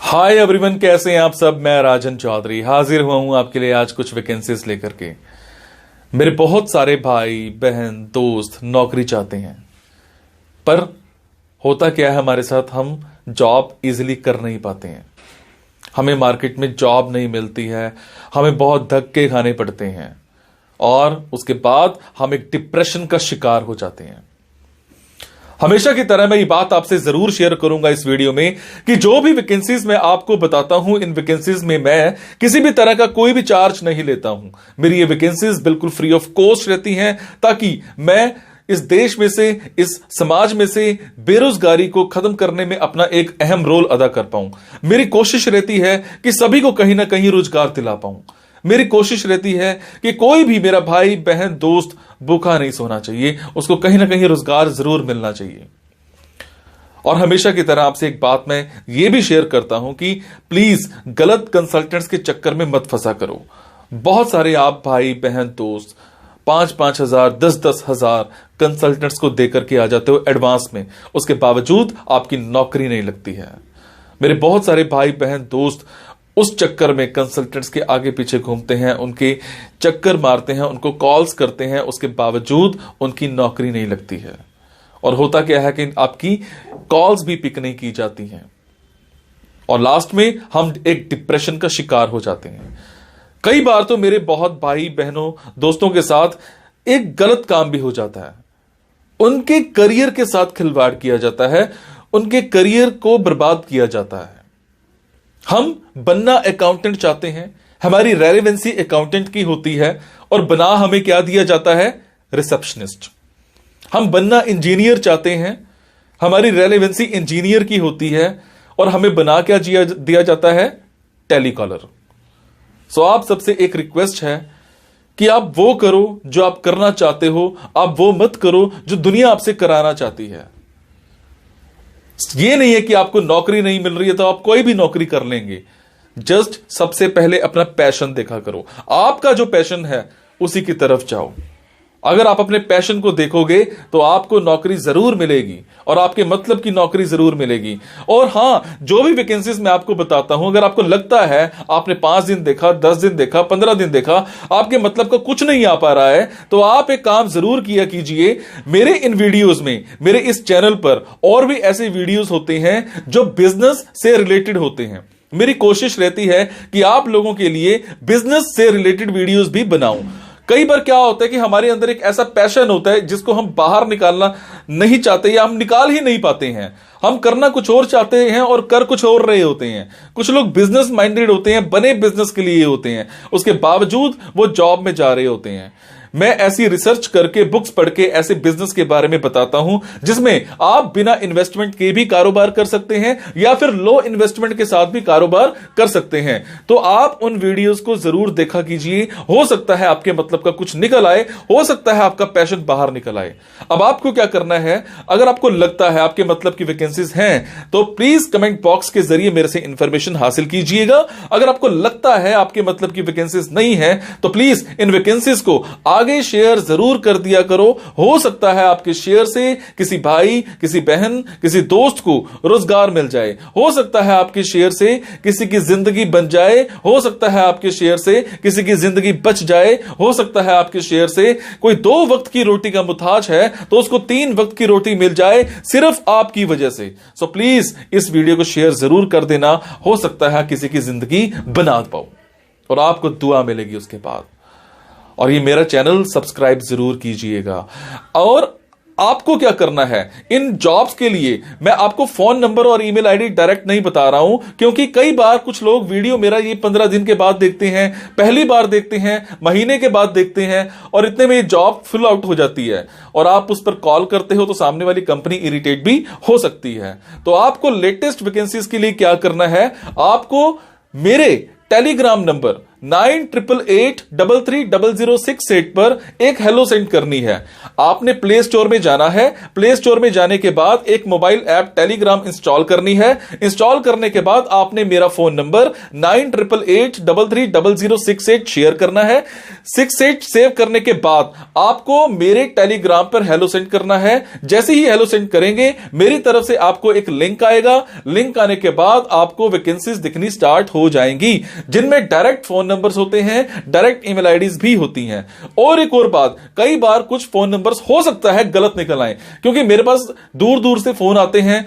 Hi everyone, कैसे हैं आप सब। मैं राजन चौधरी हाजिर हुआ हूं आपके लिए आज कुछ वैकेंसीज लेकर के। मेरे बहुत सारे भाई बहन दोस्त नौकरी चाहते हैं, पर होता क्या है हमारे साथ, हम जॉब इजीली कर नहीं पाते हैं। हमें मार्केट में जॉब नहीं मिलती है, हमें बहुत धक्के खाने पड़ते हैं और उसके बाद हम एक डिप्रेशन का शिकार हो जाते हैं। हमेशा की तरह मैं ये बात आपसे जरूर शेयर करूंगा इस वीडियो में कि जो भी वैकेंसीज मैं आपको बताता हूं, इन वैकेंसीज में मैं किसी भी तरह का कोई भी चार्ज नहीं लेता हूं। मेरी ये वैकेंसीज बिल्कुल फ्री ऑफ कॉस्ट रहती हैं, ताकि मैं इस देश में से, इस समाज में से बेरोजगारी को खत्म करने में अपना एक अहम रोल अदा कर पाऊं। मेरी कोशिश रहती है कि सभी को कहीं ना कहीं रोजगार दिला पाऊं। मेरी कोशिश रहती है कि कोई भी मेरा भाई बहन दोस्त भूखा नहीं सोना चाहिए, उसको कहीं ना कहीं रोजगार जरूर मिलना चाहिए। और हमेशा की तरह आपसे एक बात मैं ये भी शेयर करता हूं कि प्लीज गलत कंसल्टेंट्स के चक्कर में मत फंसा करो। बहुत सारे आप भाई बहन दोस्त 5-5 हजार 10-10 हजार कंसल्टेंट्स को देकर के आ जाते हो एडवांस में, उसके बावजूद आपकी नौकरी नहीं लगती है। मेरे बहुत सारे भाई बहन दोस्त उस चक्कर में कंसल्टेंट्स के आगे पीछे घूमते हैं, उनके चक्कर मारते हैं, उनको कॉल्स करते हैं, उसके बावजूद उनकी नौकरी नहीं लगती है। और होता क्या है कि आपकी कॉल्स भी पिक नहीं की जाती हैं और लास्ट में हम एक डिप्रेशन का शिकार हो जाते हैं। कई बार तो मेरे बहुत भाई बहनों दोस्तों के साथ एक गलत काम भी हो जाता है, उनके करियर के साथ खिलवाड़ किया जाता है, उनके करियर को बर्बाद किया जाता है। हम बनना अकाउंटेंट चाहते हैं, हमारी रेलेवेंसी अकाउंटेंट की होती है और बना हमें क्या दिया जाता है, रिसेप्शनिस्ट। हम बनना इंजीनियर चाहते हैं, हमारी रेलेवेंसी इंजीनियर की होती है और हमें बना क्या दिया जाता है, टेलीकॉलर। सो आप सबसे एक रिक्वेस्ट है कि आप वो करो जो आप करना चाहते हो, आप वो मत करो जो दुनिया आपसे कराना चाहती है। ये नहीं है कि आपको नौकरी नहीं मिल रही है तो आप कोई भी नौकरी कर लेंगे। जस्ट सबसे पहले अपना पैशन देखा करो, आपका जो पैशन है उसी की तरफ जाओ। अगर आप अपने पैशन को देखोगे तो आपको नौकरी जरूर मिलेगी और आपके मतलब की नौकरी जरूर मिलेगी। और हां, जो भी वैकेंसीज मैं आपको बताता हूं, अगर आपको लगता है आपने 5 दिन देखा, 10 दिन देखा, 15 दिन देखा, आपके मतलब का कुछ नहीं आ पा रहा है, तो आप एक काम जरूर किया कीजिए। मेरे इन वीडियोस में, मेरे इस चैनल पर और भी ऐसे वीडियोस होते हैं जो बिजनेस से रिलेटेड होते हैं। मेरी कोशिश रहती है कि आप लोगों के लिए बिजनेस से रिलेटेड वीडियोस भी बनाऊं। कई बार क्या होता है कि हमारे अंदर एक ऐसा पैशन होता है जिसको हम बाहर निकालना नहीं चाहते या हम निकाल ही नहीं पाते हैं। हम करना कुछ और चाहते हैं और कर कुछ और रहे होते हैं। कुछ लोग बिजनेस माइंडेड होते हैं, बने बिजनेस के लिए होते हैं, उसके बावजूद वो जॉब में जा रहे होते हैं। मैं ऐसी रिसर्च करके, बुक्स पढ़ के ऐसे बिजनेस के बारे में बताता हूं जिसमें आप बिना इन्वेस्टमेंट के भी कारोबार कर सकते हैं या फिर लो इन्वेस्टमेंट के साथ भी कारोबार कर सकते हैं। तो आप उन वीडियोस को जरूर देखा कीजिए, हो सकता है आपके मतलब का कुछ निकल आए, हो सकता है आपका पैशन बाहर निकल आए। अब आपको क्या करना है, अगर आपको लगता है आपके मतलब की वैकेंसीज हैं तो प्लीज कमेंट बॉक्स के जरिए मेरे से इंफॉर्मेशन हासिल कीजिएगा। अगर आपको लगता है आपके मतलब की वैकेंसीज नहीं है तो प्लीज इन वैकेंसीज को आगे शेयर जरूर कर दिया करो। हो सकता है आपके शेयर से किसी भाई, किसी बहन, किसी दोस्त को रोजगार मिल जाए। हो सकता है आपके शेयर से किसी की जिंदगी बन जाए। हो सकता है आपके शेयर से किसी की जिंदगी बच जाए। हो सकता है आपके शेयर से कोई 2 वक्त की रोटी का मुताज है तो उसको 3 वक्त की रोटी मिल जाए, सिर्फ आपकी वजह से। सो प्लीज इस वीडियो को शेयर जरूर कर देना। हो सकता है किसी की जिंदगी बना पाओ और आपको दुआ मिलेगी उसके बाद। और ये मेरा चैनल सब्सक्राइब जरूर कीजिएगा। और आपको क्या करना है, इन जॉब्स के लिए मैं आपको फोन नंबर और ईमेल आईडी डायरेक्ट नहीं बता रहा हूं, क्योंकि कई बार कुछ लोग वीडियो मेरा ये 15 दिन के बाद देखते हैं, पहली बार देखते हैं, महीने के बाद देखते हैं और इतने में ये जॉब फिल आउट हो जाती है और आप उस पर कॉल करते हो तो सामने वाली कंपनी इरिटेट भी हो सकती है। तो आपको लेटेस्ट वैकेंसीज के लिए क्या करना है, आपको मेरे टेलीग्राम नंबर 9888330068 पर एक हेलो सेंड करनी है। आपने प्ले स्टोर में जाना है, प्ले स्टोर में जाने के बाद एक मोबाइल ऐप टेलीग्राम इंस्टॉल करनी है। इंस्टॉल करने के बाद आपने मेरा फोन नंबर 9888330068 शेयर करना है। 68 सेव करने के बाद आपको मेरे टेलीग्राम पर हेलो सेंड करना है। जैसे ही हेलो सेंड करेंगे मेरी तरफ से आपको एक लिंक आएगा। लिंक आने के बाद आपको वैकेंसीज दिखनी स्टार्ट हो जाएंगी, जिनमें डायरेक्ट फोन नंबर्स होते हैं, डायरेक्ट ईमेल आईडीज भी होती हैं। और एक और बात, कई बार कुछ फोन नंबर्स हो सकता है गलत निकल आए, क्योंकि मेरे पास दूर दूर से फोन आते हैं,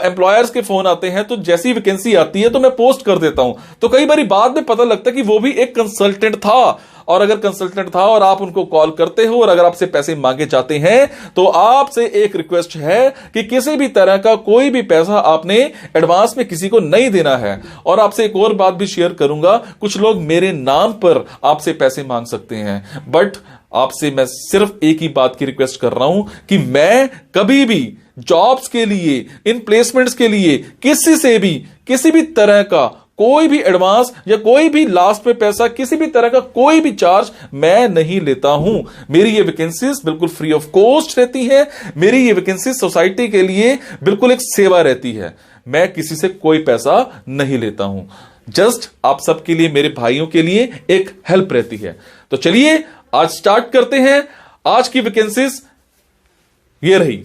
एम्प्लॉयर्स के फोन आते हैं, तो जैसी वैकेंसी आती है तो मैं पोस्ट कर देता हूं। तो कई बार बाद में पता लगता है कि वो भी एक कंसल्टेंट था, और अगर कंसल्टेंट था और आप उनको कॉल करते हो और अगर आपसे पैसे मांगे जाते हैं तो आपसे एक रिक्वेस्ट है कि किसी भी तरह का कोई भी पैसा आपने एडवांस में किसी को नहीं देना है। और आपसे एक और बात भी शेयर करूंगा, कुछ लोग मेरे नाम पर आपसे पैसे मांग सकते हैं, बट आपसे मैं सिर्फ एक ही बात की रिक्वेस्ट कर रहा हूं कि मैं कभी भी जॉब्स के लिए, इन प्लेसमेंट्स के लिए किसी से भी किसी भी तरह का कोई भी एडवांस या कोई भी लास्ट में पैसा, किसी भी तरह का कोई भी चार्ज मैं नहीं लेता हूं। मेरी ये वैकेंसीज बिल्कुल फ्री ऑफ कॉस्ट रहती है। मेरी ये वैकेंसीज सोसाइटी के लिए बिल्कुल एक सेवा रहती है। मैं किसी से कोई पैसा नहीं लेता हूं, जस्ट आप सबके लिए, मेरे भाइयों के लिए एक हेल्प रहती है। तो चलिए आज स्टार्ट करते हैं। आज की वैकेंसीज ये रही।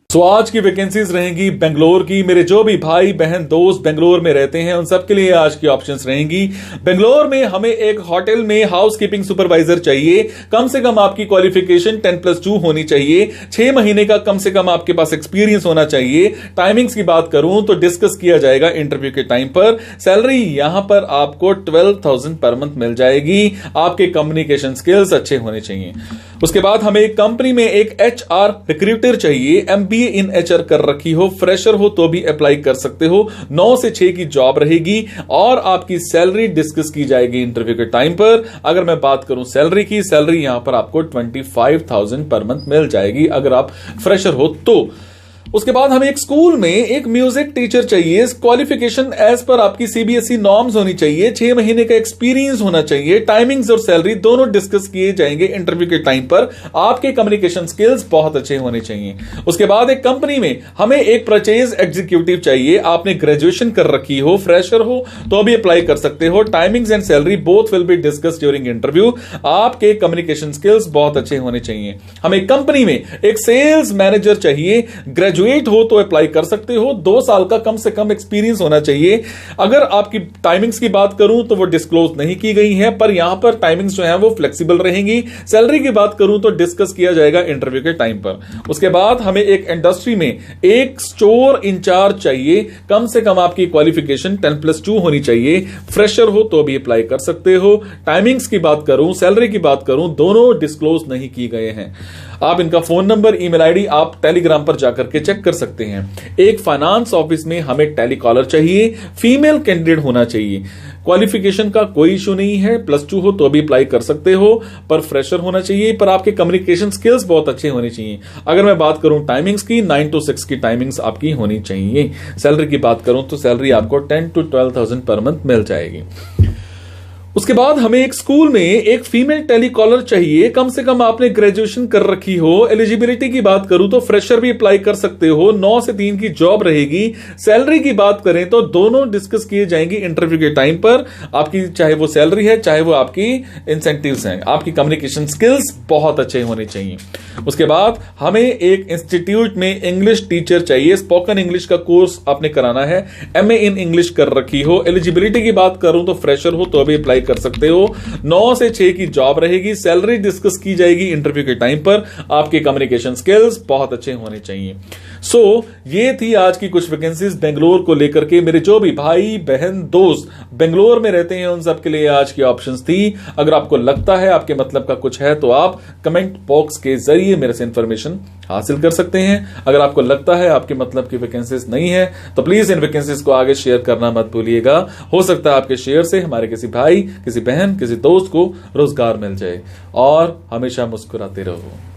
आज की वैकेंसीज रहेंगी बेंगलोर की। मेरे जो भी भाई बहन दोस्त बेंगलोर में रहते हैं उन सबके लिए आज की ऑप्शंस रहेंगी। बेंगलोर में हमें एक होटल में हाउसकीपिंग सुपरवाइजर चाहिए। कम से कम आपकी क्वालिफिकेशन 10+2 होनी चाहिए। 6 महीने का कम से कम आपके पास एक्सपीरियंस होना चाहिए। टाइमिंग्स की बात करूं तो डिस्कस किया जाएगा इंटरव्यू के टाइम पर। सैलरी यहां पर आपको 12,000 पर मंथ मिल जाएगी। आपके कम्युनिकेशन स्किल्स अच्छे होने चाहिए। उसके बाद हमें एक कंपनी में एक HR रिक्रूटर चाहिए। MBA इन HR कर रखी हो, फ्रेशर हो तो भी अप्लाई कर सकते हो। 9 से 6 की जॉब रहेगी और आपकी सैलरी डिस्कस की जाएगी इंटरव्यू के टाइम पर। अगर मैं बात करूं सैलरी की, सैलरी यहां पर आपको 25,000 पर मंथ मिल जाएगी अगर आप फ्रेशर हो तो। उसके बाद हमें एक स्कूल में एक म्यूजिक टीचर चाहिए। क्वालिफिकेशन एज पर आपकी CBSE नॉर्म्स होनी चाहिए। 6 महीने का एक्सपीरियंस होना चाहिए। टाइमिंग्स और सैलरी दोनों डिस्कस किए जाएंगे इंटरव्यू के टाइम पर। आपके कम्युनिकेशन स्किल्स बहुत अच्छे होने चाहिए। उसके बाद एक कंपनी में हमें एक परचेज एग्जीक्यूटिव चाहिए। आपने ग्रेजुएशन कर रखी हो, फ्रेशर हो तो भी अप्लाई कर सकते हो। Timings and salary both will be discuss during interview. आपके कम्युनिकेशन स्किल्स बहुत अच्छे होने चाहिए। हमें कंपनी में एक सेल्स मैनेजर चाहिए। ग्रेजुएट हो तो अप्लाई कर सकते हो। 2 साल का कम से कम एक्सपीरियंस होना चाहिए। अगर आपकी टाइमिंग्स की बात करूं तो वो डिस्क्लोज नहीं की गई है, पर यहां पर टाइमिंग्स जो है वो फ्लेक्सिबल रहेंगी। सैलरी की बात करूं तो डिस्कस किया जाएगा इंटरव्यू के टाइम पर। उसके बाद हमें एक इंडस्ट्री में एक स्टोर इंचार्ज चाहिए। कम से कम आपकी क्वालिफिकेशन 10+2 होनी चाहिए। फ्रेशर हो तो भी अप्लाई कर सकते हो। टाइमिंग्स की बात करूं, सैलरी की बात करूं, दोनों डिस्क्लोज नहीं की गए हैं। आप इनका फोन नंबर, ईमेल आईडी आप टेलीग्राम पर जाकर के चेक कर सकते हैं। एक फाइनेंस ऑफिस में हमें टेलीकॉलर चाहिए। फीमेल कैंडिडेट होना चाहिए। क्वालिफिकेशन का कोई इशू नहीं है, +2 हो तो भी अप्लाई कर सकते हो, पर फ्रेशर होना चाहिए। पर आपके कम्युनिकेशन स्किल्स बहुत अच्छे होने चाहिए। अगर मैं बात करूं टाइमिंग्स की, 9 to 6 की टाइमिंग्स आपकी होनी चाहिए। सैलरी की बात करूं तो सैलरी आपको 10 to 12,000 पर मंथ मिल जाएगी। उसके बाद हमें एक स्कूल में एक फीमेल टेलीकॉलर चाहिए। कम से कम आपने ग्रेजुएशन कर रखी हो। एलिजिबिलिटी की बात करूं तो फ्रेशर भी अप्लाई कर सकते हो। 9 से 3 की जॉब रहेगी। सैलरी की बात करें तो दोनों डिस्कस किए जाएंगे इंटरव्यू के टाइम पर। आपकी चाहे वो सैलरी है, चाहे वो आपकी इंसेंटिव्स हैं। आपकी कम्युनिकेशन स्किल्स बहुत अच्छे होने चाहिए। उसके बाद हमें एक इंस्टीट्यूट में इंग्लिश टीचर चाहिए। स्पोकन इंग्लिश का कोर्स आपने कराना है। MA इन इंग्लिश कर रखी हो। एलिजिबिलिटी की बात करूं तो फ्रेशर हो तो भी अप्लाई कर सकते हो। 9 से 6 की जॉब रहेगी। सैलरी डिस्कस की जाएगी इंटरव्यू के टाइम पर। आपके कम्युनिकेशन स्किल्स बहुत अच्छे होने चाहिए। ये थी आज की कुछ वैकेंसीज बेंगलोर को लेकर के। मेरे जो भी भाई बहन दोस्त बेंगलोर में रहते हैं उन सब के लिए आज की ऑप्शंस थी। अगर आपको लगता है आपके मतलब का कुछ है तो आप कमेंट बॉक्स के जरिए मेरे से इंफॉर्मेशन हासिल कर सकते हैं। अगर आपको लगता है आपके मतलब की वैकेंसीज नहीं है तो प्लीज इन वैकेंसीज को आगे शेयर करना मत भूलिएगा। हो सकता है आपके शेयर से हमारे किसी भाई, किसी बहन, किसी दोस्त को रोजगार मिल जाए। और हमेशा मुस्कुराते रहो।